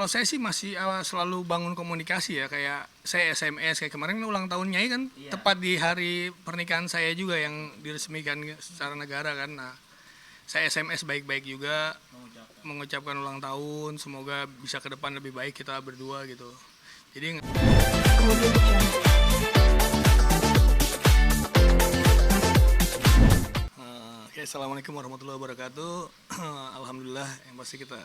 Kalau saya sih masih selalu bangun komunikasi ya, kayak saya SMS, kayak kemarin ulang tahun Nyai kan Iya, tepat di hari pernikahan saya juga yang diresmikan secara negara kan. Nah, saya SMS baik-baik juga mengucapkan. mengucapkan ulang tahun, semoga bisa ke depan lebih baik kita berdua gitu. Jadi oke, assalamualaikum warahmatullahi wabarakatuh. Alhamdulillah, yang pasti kita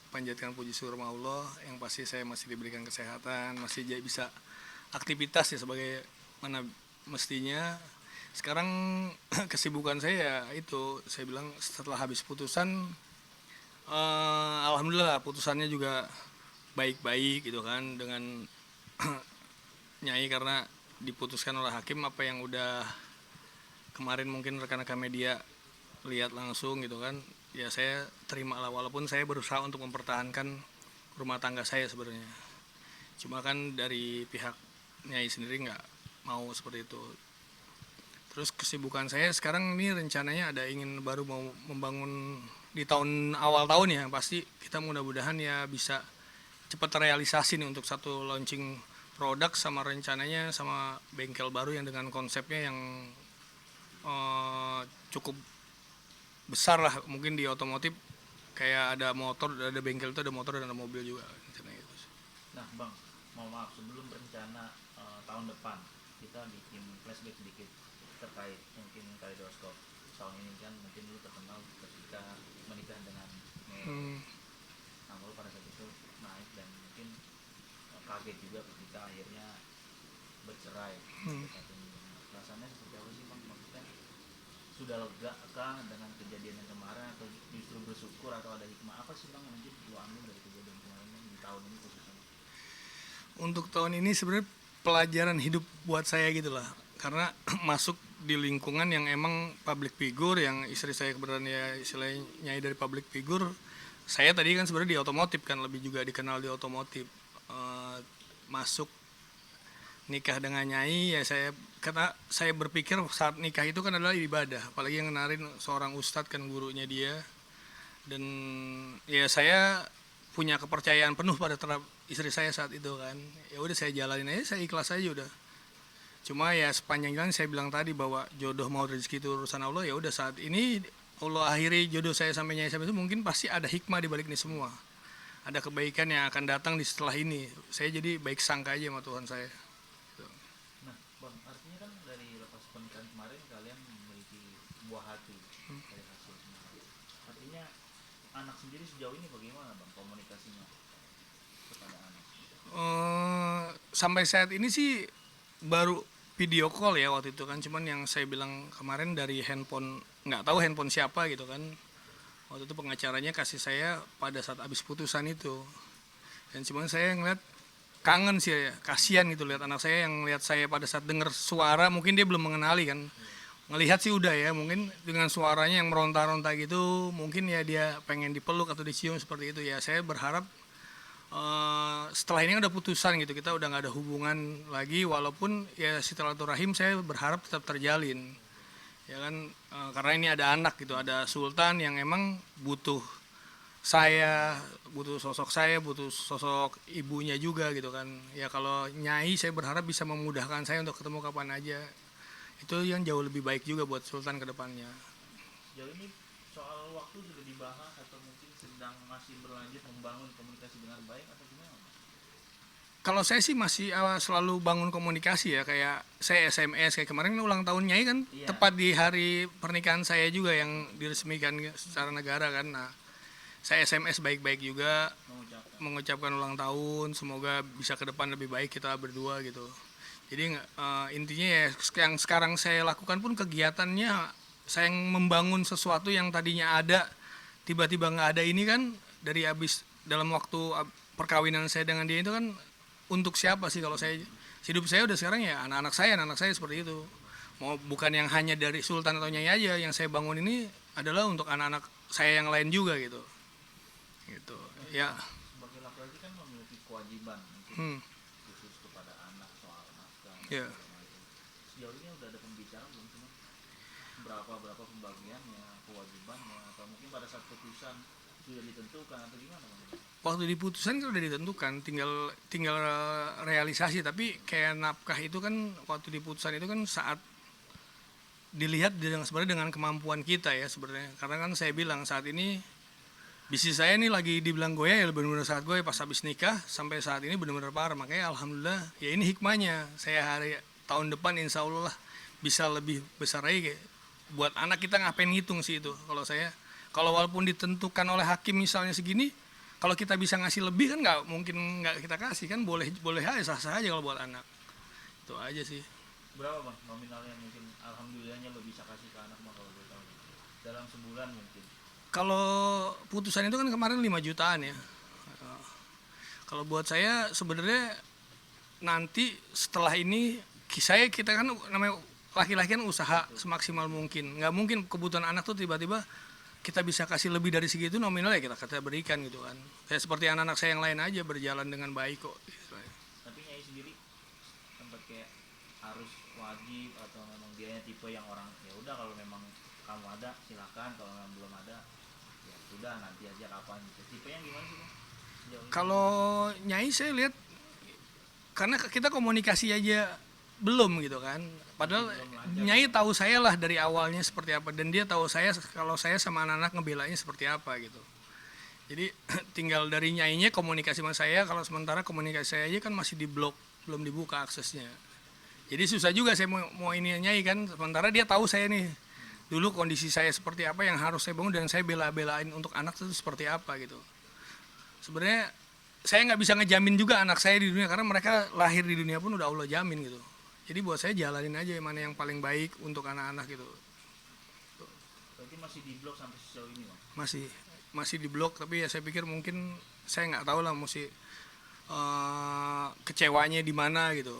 panjatkan puji syukur sama Allah. Yang pasti saya masih diberikan kesehatan, masih bisa aktivitas ya sebagai mana mestinya. Sekarang kesibukan saya ya itu, saya bilang setelah habis putusan, alhamdulillah putusannya juga baik-baik gitu kan, dengan Nyai, karena diputuskan oleh hakim apa yang udah kemarin mungkin rekan-rekan media lihat langsung gitu kan, ya saya terima lah, walaupun saya berusaha untuk mempertahankan rumah tangga saya sebenarnya, cuma kan dari pihak Nyai sendiri nggak mau seperti itu. Terus kesibukan saya sekarang ini rencananya ada ingin baru mau membangun di tahun awal tahun ya, pasti kita mudah-mudahan ya bisa cepat terrealisasi nih untuk satu launching produk, sama rencananya sama bengkel baru yang dengan konsepnya yang cukup besar lah, mungkin di otomotif kayak ada motor, ada bengkel itu ada motor dan ada mobil juga rencananya gitu. Nah, Bang, mau maaf sebelum rencana tahun depan kita bikin flashback sedikit terkait mungkin kaleidoskop. Tahun ini kan mungkin lu terkenal ketika menikah dengan Mei. Hmm, Nah, lu pada saat itu naik dan mungkin kaget juga ketika akhirnya bercerai hmm. sampai saat ini. Rasanya seperti apa sih, Bang? Maksudnya sudah lega kah dengan kejadian yang kemarin atau justru bersyukur atau ada hikmah apa sih, Bang, yang mungkin lu ambil dari kejadian kemarin di tahun ini khususnya? Untuk tahun ini sebenarnya pelajaran hidup buat saya gitu lah, karena masuk di lingkungan yang emang public figure, yang istri saya kebetulan ya istilahnya Nyai dari public figure. Saya tadi kan sebenarnya di otomotif kan, lebih juga dikenal di otomotif. Eh, Masuk nikah dengan Nyai ya, saya karena saya berpikir saat nikah itu kan adalah ibadah, apalagi yang ngenarin seorang ustadz kan, gurunya dia. Dan ya saya punya kepercayaan penuh pada terhadap istri saya saat itu kan, ya udah saya jalanin aja, saya ikhlas aja udah. Cuma ya sepanjang jalan saya bilang tadi bahwa jodoh mau rezeki itu urusan Allah, ya udah saat ini Allah akhiri jodoh saya sampai Nyai sampai itu, mungkin pasti ada hikmah di balik ini semua, ada kebaikan yang akan datang di setelah ini. Saya jadi baik sangka aja sama Tuhan saya. Nah, Bang, artinya kan dari lepas pernikahan kemarin kalian memiliki buah hati dari hasil semua. Artinya anak sendiri sejauh ini bagaimana, Bang, komunikasinya kepada anak? Sampai saat ini sih baru video call ya waktu itu kan, cuman yang saya bilang kemarin dari handphone, nggak tahu handphone siapa gitu kan, waktu itu pengacaranya kasih saya pada saat habis putusan itu. Dan cuman saya ngeliat kangen sih ya, kasihan gitu lihat anak saya, yang lihat saya pada saat dengar suara, mungkin dia belum mengenali kan, ngelihat sih udah ya, mungkin dengan suaranya yang meronta-ronta gitu, mungkin ya dia pengen dipeluk atau dicium seperti itu ya. Saya berharap setelah ini udah putusan gitu, kita udah nggak ada hubungan lagi, walaupun ya silaturahim saya berharap tetap terjalin ya kan. Karena ini ada anak gitu, ada Sultan yang emang butuh saya, butuh sosok saya, butuh sosok ibunya juga gitu kan. Ya kalau Nyai saya berharap bisa memudahkan saya untuk ketemu kapan aja, itu yang jauh lebih baik juga buat Sultan ke depannya. Sejauh ini soal waktu sudah dibahas atau mungkin sedang masih berlanjut membangun komunikasi dengan baik atau gimana, Bang? Kalau saya sih masih selalu bangun komunikasi ya, kayak saya SMS, kayak kemarin ulang tahun Nyai kan Iya, tepat di hari pernikahan saya juga yang diresmikan secara negara kan. Nah, saya SMS baik-baik juga mengucapkan. mengucapkan ulang tahun, semoga bisa ke depan lebih baik kita berdua gitu. Jadi intinya ya yang sekarang saya lakukan pun kegiatannya, saya membangun sesuatu yang tadinya ada tiba-tiba nggak ada ini kan, dari habis dalam waktu perkawinan saya dengan dia itu kan, untuk siapa sih? Kalau saya hidup saya udah sekarang ya anak-anak saya seperti itu. Mau bukan yang hanya dari Sultan atau Nyai aja, yang saya bangun ini adalah untuk anak-anak saya yang lain juga gitu. Gitu. Kan Ya. sebagai laki-laki kan memiliki kewajiban mungkin Hmm. khusus kepada anak soal nafkah dan Ya. segala macam. Sejauh ini udah ada pembicaraan belum sih, Bang? Berapa berapa pembagiannya, kewajibannya, atau mungkin pada saat putusan sudah ditentukan atau gimana bang? Waktu di putusan kan udah ditentukan, tinggal tinggal realisasi. Tapi kayak nafkah itu kan waktu di putusan itu kan saat dilihat sebenarnya dengan kemampuan kita ya sebenarnya. Karena kan saya bilang saat ini bisnis saya ini lagi dibilang goyah ya, benar-benar saat goyah pas habis nikah sampai saat ini benar-benar parah. Makanya alhamdulillah ya ini hikmahnya. Saya tahun depan insya Allah bisa lebih besar lagi. Buat anak kita ngapain ngitung sih itu. Kalau saya, kalau walaupun ditentukan oleh hakim misalnya segini, kalau kita bisa ngasih lebih kan nggak mungkin nggak kita kasih kan, boleh boleh aja, sah sah aja kalau buat anak. Itu aja sih. Berapa bang nominalnya mungkin alhamdulillahnya lo bisa kasih ke anak mah kalau boleh tahu? Dalam sebulan mungkin. Kalau putusan itu kan kemarin 5 jutaan ya. Kalau buat saya sebenarnya nanti setelah ini kita kan namanya laki-laki kan usaha semaksimal mungkin. Nggak mungkin kebutuhan anak tuh tiba-tiba kita bisa kasih lebih dari segitu nominal ya kita berikan gitu kan. Kayak seperti anak-anak saya yang lain aja berjalan dengan baik kok. Tapi Nyai sendiri sempat kayak harus wajib atau memang dia tipe yang orang ya udah kalau memang kamu ada silakan, kalau memang belum ada ya sudah nanti aja kapan gitu. Tipenya gimana sih bang? Sejauh ini? Kalau Nyai saya lihat karena kita komunikasi aja belum gitu kan. Padahal Nyai tahu saya lah dari awalnya seperti apa, dan dia tahu saya kalau saya sama anak-anak ngebelanya seperti apa gitu. Jadi tinggal dari Nyainya komunikasi sama saya, kalau sementara komunikasi saya aja kan masih di blok, belum dibuka aksesnya. Jadi susah juga saya mau ini Nyai kan, sementara dia tahu saya nih dulu kondisi saya seperti apa yang harus saya bangun, dan saya bela-belain untuk anak itu seperti apa gitu. Sebenarnya saya nggak bisa ngejamin juga anak saya di dunia, karena mereka lahir di dunia pun udah Allah jamin gitu. Jadi buat saya jalanin aja yang mana yang paling baik untuk anak-anak gitu. Berarti masih di blok sampai sejauh ini bang? Masih di blok, tapi ya saya pikir mungkin saya nggak tahu lah mesti kecewanya di mana gitu.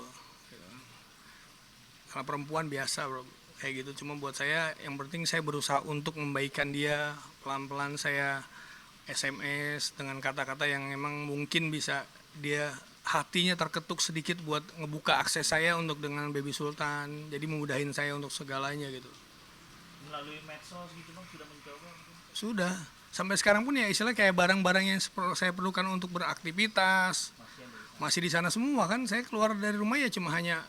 Kalau perempuan biasa bro kayak gitu. Cuma buat saya yang penting saya berusaha untuk membaikkan dia, pelan-pelan saya SMS dengan kata-kata yang emang mungkin bisa dia hatinya terketuk sedikit buat ngebuka akses saya untuk dengan Baby Sultan, jadi memudahin saya untuk segalanya gitu. Melalui medsos gitu bang sudah mencoba mungkin? Sudah, sampai sekarang pun ya istilah kayak barang-barang yang saya perlukan untuk beraktivitas masih di sana semua kan. Saya keluar dari rumah ya cuma hanya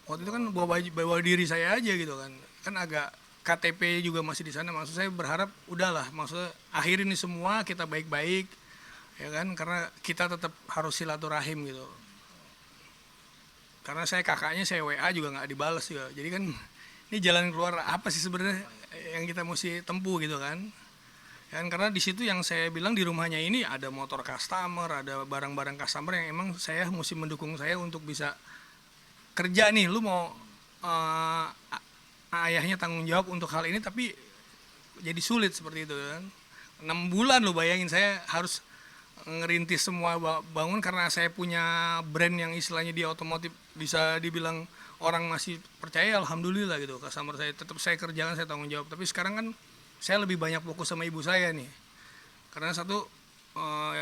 waktu itu kan bawa diri saya aja gitu kan agak KTP juga masih di sana. Maksud saya berharap udahlah, maksudnya akhirin ini semua kita baik-baik ya kan, karena kita tetap harus silaturahim gitu. Karena saya kakaknya saya WA juga nggak dibalas juga, jadi kan ini jalan keluar apa sih sebenarnya yang kita mesti tempuh gitu kan. Karena di situ yang saya bilang di rumahnya ini ada motor customer, ada barang-barang customer yang emang saya mesti mendukung saya untuk bisa kerja nih. Lu mau ayahnya tanggung jawab untuk hal ini, tapi jadi sulit seperti itu kan. 6 bulan lo bayangin saya harus ngerintis semua bangun, karena saya punya brand yang istilahnya di otomotif bisa dibilang orang masih percaya, alhamdulillah gitu. Customer saya tetap saya kerjakan, saya tanggung jawab. Tapi sekarang kan saya lebih banyak fokus sama ibu saya nih, karena satu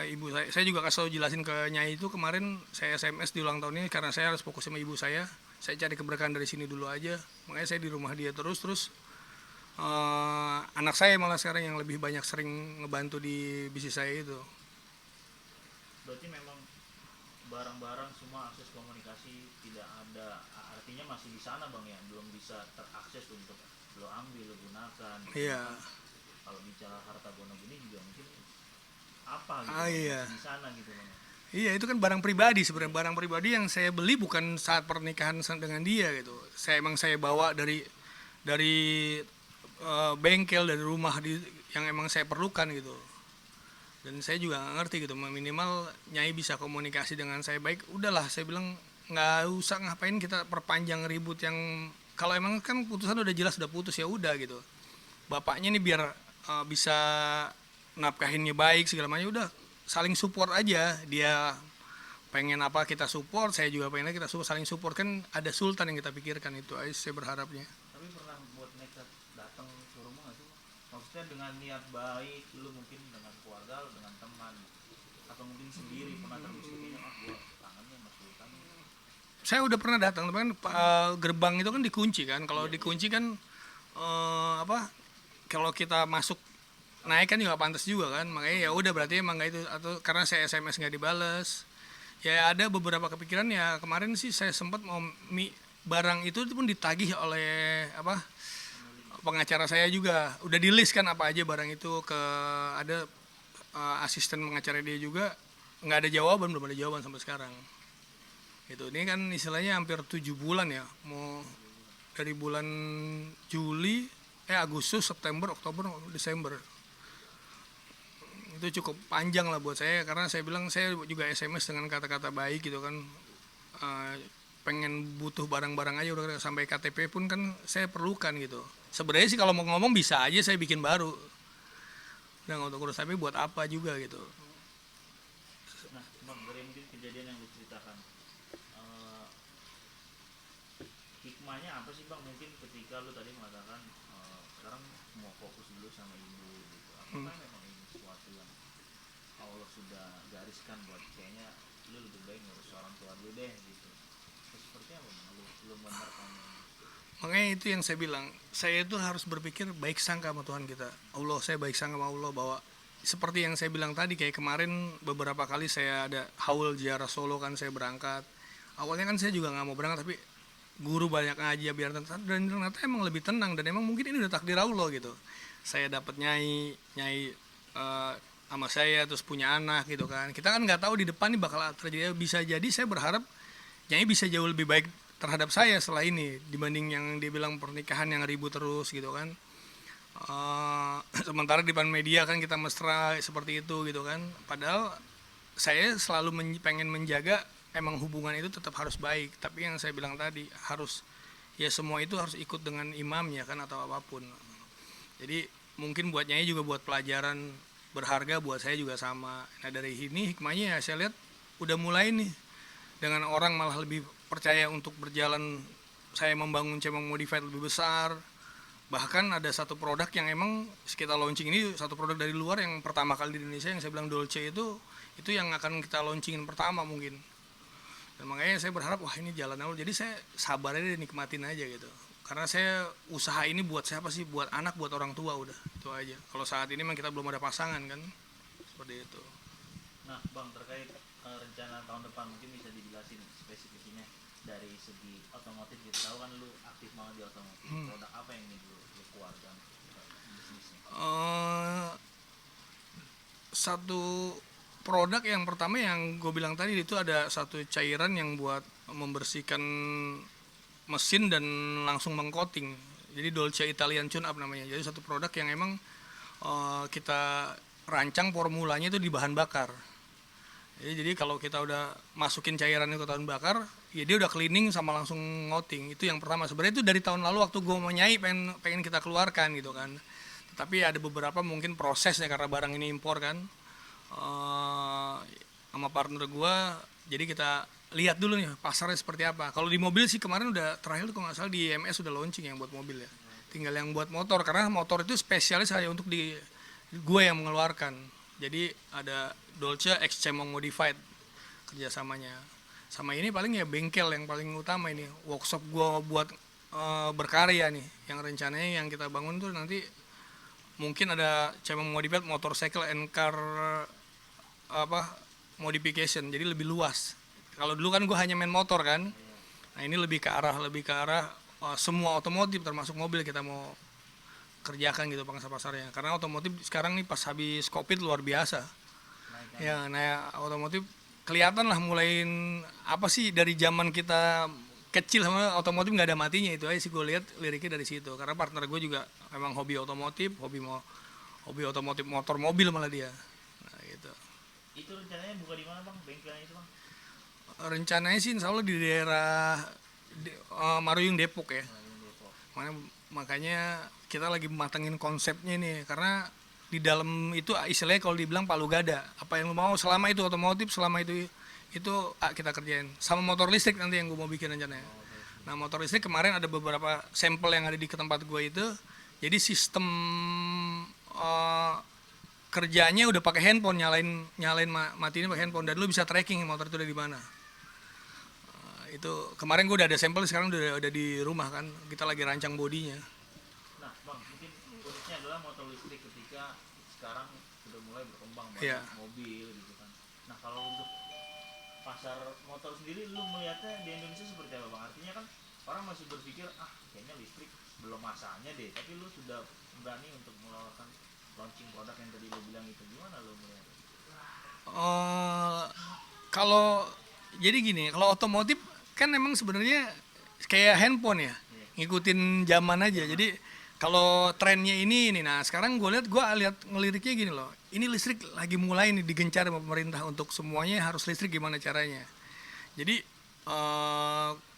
ibu saya juga kasih jelasin ke Nyai itu kemarin saya SMS di ulang tahun ini, karena saya harus fokus sama ibu saya cari keberkahan dari sini dulu aja. Makanya saya di rumah dia terus anak saya malah sekarang yang lebih banyak sering ngebantu di bisnis saya itu. Berarti memang barang-barang semua akses komunikasi tidak ada, artinya masih di sana bang ya, belum bisa terakses untuk lo ambil, lo gunakan. Iya. Kalau bicara harta gono gini juga mungkin apa gitu, Iya. di sana gitu bang. Iya, itu kan barang pribadi sebenarnya, barang pribadi yang saya beli bukan saat pernikahan dengan dia gitu. Saya bawa dari bengkel, dari rumah yang emang saya perlukan gitu. Dan saya juga nggak ngerti gitu, minimal Nyai bisa komunikasi dengan saya baik, udahlah saya bilang nggak usah ngapain kita perpanjang ribut yang kalau emang kan putusan udah jelas udah putus ya udah gitu. Bapaknya nih biar bisa nafkahinnya baik segala macam, udah saling support aja. Dia pengen apa kita support, saya juga pengen kita support, saling support kan, ada sultan yang kita pikirkan. Itu aja saya berharapnya. Tapi pernah buat nekat datang ke rumah nggak sih bang? Maksudnya dengan niat baik, lu mungkin dengan keluarga, lu dengan teman, atau mungkin sendiri pernah terbesit kayaknya gua kangennya mas Sultan. Saya udah pernah datang, tapi kan gerbang itu kan dikunci kan. Kalau dikunci kan kalau kita masuk naik kan juga pantas juga kan, makanya ya udah berarti emang nggak itu, atau karena saya SMS nggak dibales. Ya ada beberapa kepikiran ya, kemarin sih saya sempat mau barang itu pun ditagih oleh apa, pengacara saya juga udah di list kan apa aja barang itu ke, ada asisten pengacara dia juga, nggak ada jawaban, belum ada jawaban sampai sekarang. Itu ini kan istilahnya hampir 7 bulan ya, mau dari bulan Juli, Agustus, September, Oktober, Desember. Itu cukup panjang lah buat saya, karena saya bilang saya juga SMS dengan kata-kata baik gitu kan. Eh, Pengen butuh barang-barang aja, udah sampai KTP pun kan saya perlukan gitu. Sebenarnya sih kalau mau ngomong bisa aja saya bikin baru. Udah nggak untuk urus, tapi buat apa juga gitu. Nah bang, dari mungkin kejadian yang diceritakan, eh, hikmahnya apa sih bang, mungkin ketika lu tadi mengatakan sekarang mau fokus dulu sama ibu gitu, apakah memang ini sesuatu yang Allah sudah gariskan buat kayaknya lu lebih baik ngurus orang tua dulu deh gitu? Terus seperti apa bang, lu menerapkannya? Makanya itu yang saya bilang, saya itu harus berpikir baik sangka sama Tuhan kita. Allah, saya baik sangka sama Allah bahwa seperti yang saya bilang tadi, kayak kemarin beberapa kali saya ada haul ziarah Solo kan, saya berangkat. Awalnya kan saya juga nggak mau berangkat, tapi guru banyak ngaji biar tenang, dan ternyata emang lebih tenang, dan emang mungkin ini udah takdir Allah gitu. Saya dapat nyai nyai sama saya, terus punya anak gitu kan. Kita kan nggak tahu di depan nih bakal terjadi, bisa jadi saya berharap nyai bisa jauh lebih baik terhadap saya setelah ini dibanding yang dia bilang pernikahan yang ribut terus gitu kan. Sementara di depan media kan kita mesra seperti itu gitu kan, padahal saya selalu pengen menjaga emang hubungan itu tetap harus baik, tapi yang saya bilang tadi harus, ya semua itu harus ikut dengan imamnya kan atau apapun. Jadi mungkin buat nyai juga buat pelajaran berharga, buat saya juga sama. Nah dari ini hikmahnya ya saya lihat udah mulai nih, dengan orang malah lebih percaya untuk berjalan, saya membangun Cemong Modified lebih besar. Bahkan ada satu produk yang emang kita launching ini, satu produk dari luar yang pertama kali di Indonesia, yang saya bilang Dolce itu yang akan kita launchingin pertama mungkin. Dan makanya saya berharap wah ini jalan dulu, jadi saya sabar aja, nikmatin aja gitu. Karena saya usaha ini buat siapa sih? Buat anak, buat orang tua, udah itu aja. Kalau saat ini memang kita belum ada pasangan kan, seperti itu. Nah bang, terkait rencana tahun depan mungkin bisa dijelasin spesifikasinya dari segi otomotif. Kita tahu kan lu aktif banget di otomotif, produk apa yang ingin lu keluarkan bisnisnya? Satu produk yang pertama yang gue bilang tadi itu ada satu cairan yang buat membersihkan mesin dan langsung mengcoating. Jadi Dolce Italian Tune Up namanya. Jadi satu produk yang emang kita rancang formulanya itu di bahan bakar. Jadi kalau kita udah masukin cairan itu ke bahan bakar, ya dia udah cleaning sama langsung ngoting. Itu yang pertama. Sebenarnya itu dari tahun lalu waktu gue mau nyai pengen kita keluarkan gitu kan. Tapi ada beberapa mungkin prosesnya karena barang ini impor kan. Sama partner gue, jadi kita lihat dulu nih pasarnya seperti apa. Kalau di mobil sih kemarin udah terakhir tuh kalau nggak salah di IMS udah launching yang buat mobil ya. Tinggal yang buat motor, karena motor itu spesialis hanya untuk di gue yang mengeluarkan. Jadi ada Dolce X Cemong Modified kerjasamanya. Sama ini paling ya bengkel yang paling utama ini, workshop gue buat berkarya nih. Yang rencananya yang kita bangun tuh nanti mungkin ada Cemong Modified motorcycle and car modification, jadi lebih luas. Kalau dulu kan gue hanya main motor kan, nah ini lebih ke arah semua otomotif termasuk mobil kita mau kerjakan gitu pasarnya. Karena otomotif sekarang nih pas habis covid luar biasa. Ya, nah otomotif kelihatan lah mulai apa sih, dari zaman kita kecil sama otomotif nggak ada matinya. Itu aja sih gue lihat liriknya dari situ. Karena partner gue juga memang hobi otomotif, hobi otomotif motor mobil malah dia. Nah gitu. Itu rencananya buka di mana bang, bengkelnya itu bang? Rencananya sih insya Allah di daerah Maruyung Depok ya. Makanya kita lagi matengin konsepnya nih, karena di dalam itu istilahnya kalau dibilang palu gada, apa yang lu mau selama itu otomotif, selama itu kita kerjain. Sama motor listrik nanti yang gue mau bikin rencananya. Nah motor listrik kemarin ada beberapa sampel yang ada di tempat gue itu, jadi sistem kerjanya udah pakai handphone, nyalain matiin pakai handphone, dan lu bisa tracking motor itu ada di mana. Itu kemarin gue udah ada sampel, sekarang udah di rumah kan, kita lagi rancang bodinya. Nah bang, mungkin uniknya adalah motor listrik ketika sekarang sudah mulai berkembang banyak Iya. mobil gitu kan. Nah kalau untuk pasar motor sendiri lu melihatnya di Indonesia seperti apa bang? Artinya kan orang masih berpikir kayaknya listrik belum masanya deh, tapi lu sudah berani untuk melakukan launching produk yang tadi lu bilang itu, gimana lu melihat? Eh, kalau jadi gini, kalau otomotif kan emang sebenarnya kayak handphone ya, Iya. ngikutin zaman aja. Jadi kalau trennya ini, nah sekarang gue lihat ngeliriknya gini loh. Ini listrik lagi mulai nih digencar sama pemerintah untuk semuanya harus listrik, gimana caranya. Jadi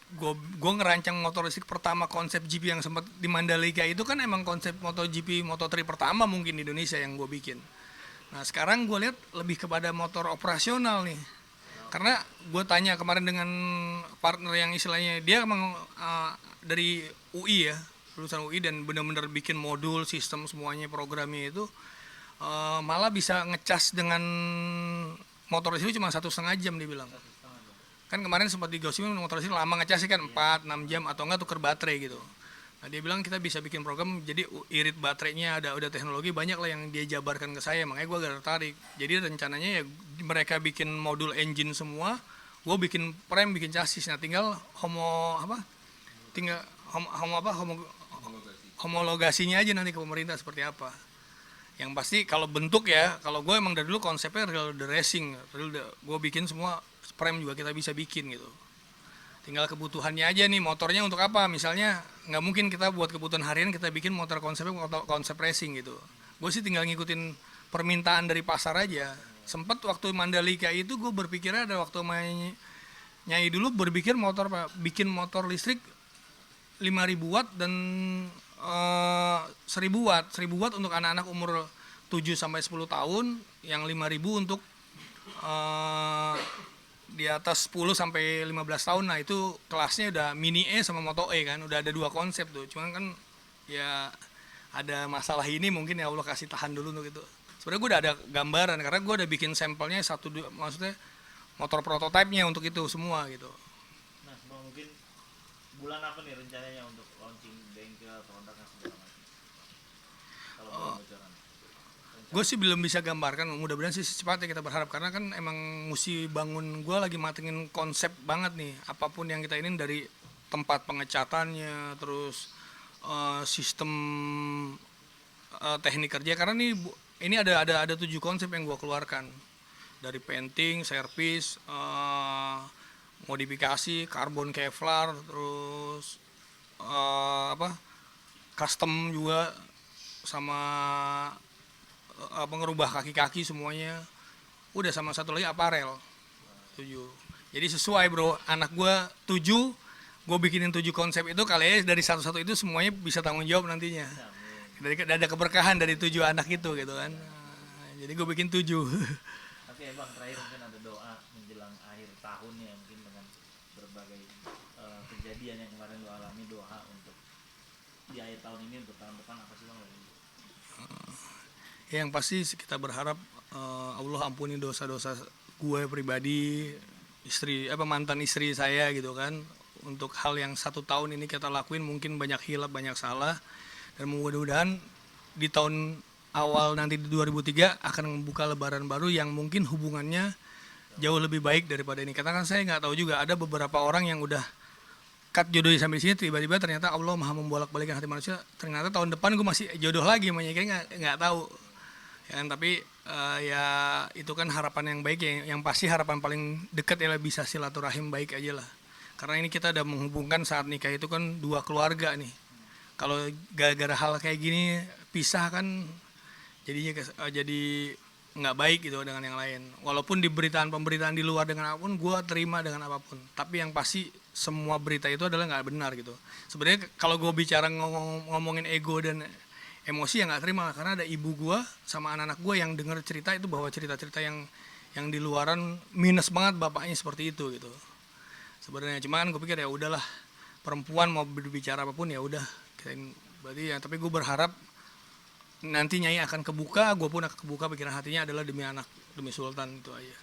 gue ngerancang motor listrik pertama konsep GP yang sempat di Mandalika itu kan emang konsep MotoGP Moto3 pertama mungkin di Indonesia yang gue bikin. Nah sekarang gue lihat lebih kepada motor operasional nih, karena gue tanya kemarin dengan partner yang istilahnya dia emang dari UI ya, lulusan UI, dan benar-benar bikin modul sistem semuanya programnya itu malah bisa ngecas dengan motor listrik cuma 1,5 jam dia bilang. Satu setengah bang. Kan kemarin sempat digosipin motor listrik lama ngecasnya kan 4-6 jam atau enggak tuker baterai gitu. Nah dia bilang kita bisa bikin program jadi irit baterainya, ada udah teknologi banyak lah yang dia jabarkan ke saya, makanya gue agak tertarik. Jadi rencananya ya mereka bikin modul engine semua, gue bikin frame, bikin chassis. Nah tinggal tinggal homologasinya aja nanti ke pemerintah seperti apa. Yang pasti kalau bentuk ya, kalau gue emang dari dulu konsepnya real the racing, gue bikin semua frame juga kita bisa bikin gitu. Tinggal kebutuhannya aja nih, motornya untuk apa, misalnya nggak mungkin kita buat kebutuhan harian kita bikin motor konsepnya konsep racing gitu. Gue sih tinggal ngikutin permintaan dari pasar aja. Sempet waktu Mandalika itu gue berpikirnya ada waktu main nyai dulu berpikir bikin motor listrik 5.000 watt dan 1.000 watt. 1.000 watt untuk anak-anak umur 7 sampai 10 tahun, yang 5.000 untuk di atas 10 sampai 15 tahun. Nah itu kelasnya udah mini E sama Moto E kan, udah ada dua konsep tuh. Cuman kan ya ada masalah ini, mungkin ya Allah kasih tahan dulu untuk itu. Sebenarnya gue udah ada gambaran karena gue udah bikin sampelnya satu dua, maksudnya motor prototipenya untuk itu semua gitu. Nah bang, mungkin bulan apa nih rencananya untuk launching bengkel produknya segala macam, kalau boleh bocoran? Gue sih belum bisa gambarkan, mudah-mudahan sih secepatnya kita berharap, karena kan emang mesti bangun, gue lagi matengin konsep banget nih, apapun yang kita ini dari tempat pengecatannya, terus sistem teknik kerja, karena ini ada 7 konsep yang gue keluarkan, dari painting, servis, modifikasi, karbon kevlar, terus custom juga, sama ngerubah kaki-kaki semuanya udah, sama satu lagi aparel 7. Jadi sesuai bro, anak gue 7, gue bikinin 7 konsep itu, kali ya dari satu-satu itu semuanya bisa tanggung jawab nantinya. Dari ada keberkahan dari 7 anak itu gitu kan. Jadi gue bikin 7. Oke bang, terakhir mungkin ada doa menjelang akhir tahunnya, mungkin dengan berbagai kejadian yang kemarin lo alami, doa untuk di akhir tahun ini, untuk tahun depan apa sih bang? Yang pasti kita berharap Allah ampuni dosa-dosa gue pribadi, mantan istri saya gitu kan, untuk hal yang 1 tahun ini kita lakuin, mungkin banyak hilap, banyak salah, dan mudah-mudahan di tahun awal nanti di 2003 akan membuka lebaran baru yang mungkin hubungannya jauh lebih baik daripada ini. Karena kan saya nggak tahu juga, ada beberapa orang yang udah cut jodohnya sampai sini, tiba-tiba ternyata Allah maha membolak-balikan hati manusia, ternyata tahun depan gue masih jodoh lagi, makanya nggak tahu ya kan. Tapi ya itu kan harapan yang baik ya, yang pasti harapan paling dekat ya bisa silaturahim baik aja lah, karena ini kita udah menghubungkan saat nikah itu kan 2 keluarga nih. Kalau gara-gara hal kayak gini pisah kan jadinya jadi nggak baik gitu dengan yang lain. Walaupun di pemberitaan di luar dengan apapun gue terima dengan apapun, tapi yang pasti semua berita itu adalah nggak benar gitu. Sebenarnya kalau gue bicara ngomongin ego dan emosi ya nggak terima, karena ada ibu gue sama anak-anak gue yang dengar cerita itu, bahwa cerita-cerita yang di luaran minus banget bapaknya seperti itu gitu. Sebenarnya cuman gue pikir ya udahlah, perempuan mau berbicara apapun ya udah, berarti ya. Tapi gue berharap nanti Nyai akan kebuka, gue pun akan kebuka pikiran hatinya adalah demi anak, demi Sultan, itu aja.